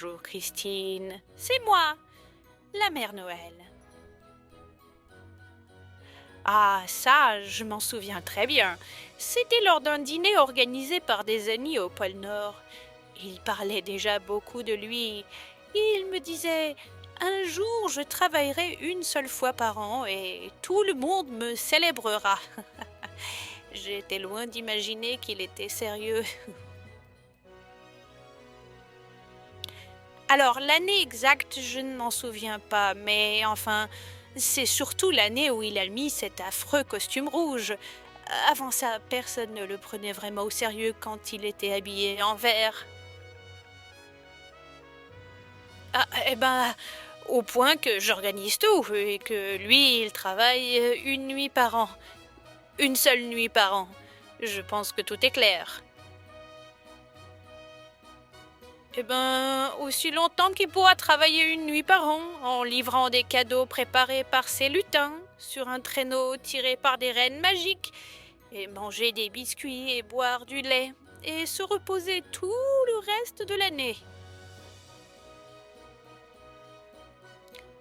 Bonjour Christine, c'est moi, la mère Noël. Ah, ça, je m'en souviens très bien. C'était lors d'un dîner organisé par des amis au pôle Nord. Ils parlaient déjà beaucoup de lui. Ils me disaient « Un jour, je travaillerai une seule fois par an et tout le monde me célébrera. » J'étais loin d'imaginer qu'il était sérieux. Alors, l'année exacte, je ne m'en souviens pas, mais enfin, c'est surtout l'année où il a mis cet affreux costume rouge. Avant ça, personne ne le prenait vraiment au sérieux quand il était habillé en vert. Ah, eh ben, au point que j'organise tout et que lui, il travaille une nuit par an. Une seule nuit par an. Je pense que tout est clair. Eh ben, aussi longtemps qu'il pourra travailler une nuit par an, en livrant des cadeaux préparés par ses lutins, sur un traîneau tiré par des rennes magiques, et manger des biscuits et boire du lait, et se reposer tout le reste de l'année.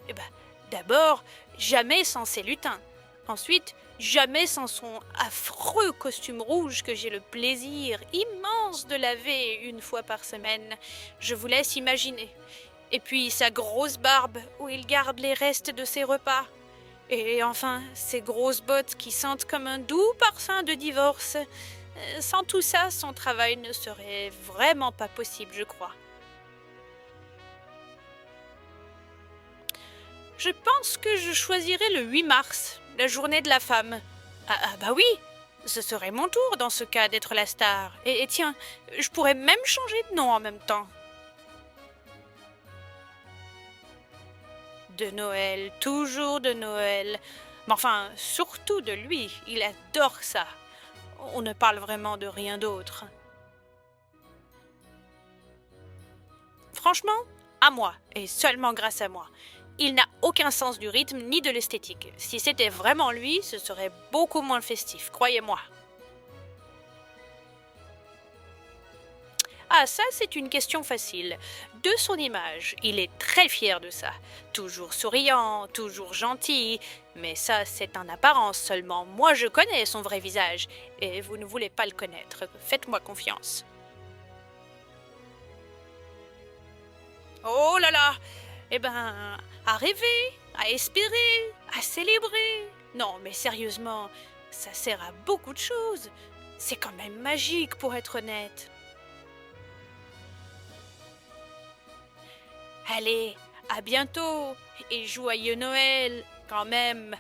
Eh ben, d'abord, jamais sans ses lutins. Ensuite, jamais sans son affreux costume rouge que j'ai le plaisir immense de laver une fois par semaine. Je vous laisse imaginer. Et puis sa grosse barbe où il garde les restes de ses repas. Et enfin, ses grosses bottes qui sentent comme un doux parfum de divorce. Sans tout ça, son travail ne serait vraiment pas possible, je crois. Je pense que je choisirais le 8 mars, la journée de la femme. Ah bah oui, ce serait mon tour dans ce cas d'être la star. Et tiens, je pourrais même changer de nom en même temps. De Noël, toujours de Noël. Mais enfin, surtout de lui, il adore ça. On ne parle vraiment de rien d'autre. Franchement, à moi, et seulement grâce à moi. Il n'a aucun sens du rythme ni de l'esthétique. Si c'était vraiment lui, ce serait beaucoup moins festif, croyez-moi. Ah, ça, c'est une question facile. De son image, il est très fier de ça. Toujours souriant, toujours gentil. Mais ça, c'est en apparence seulement. Moi, je connais son vrai visage. Et vous ne voulez pas le connaître. Faites-moi confiance. Oh là là! Eh ben, à rêver, à espérer, à célébrer. Non, mais sérieusement, ça sert à beaucoup de choses. C'est quand même magique pour être honnête. Allez, à bientôt et joyeux Noël quand même.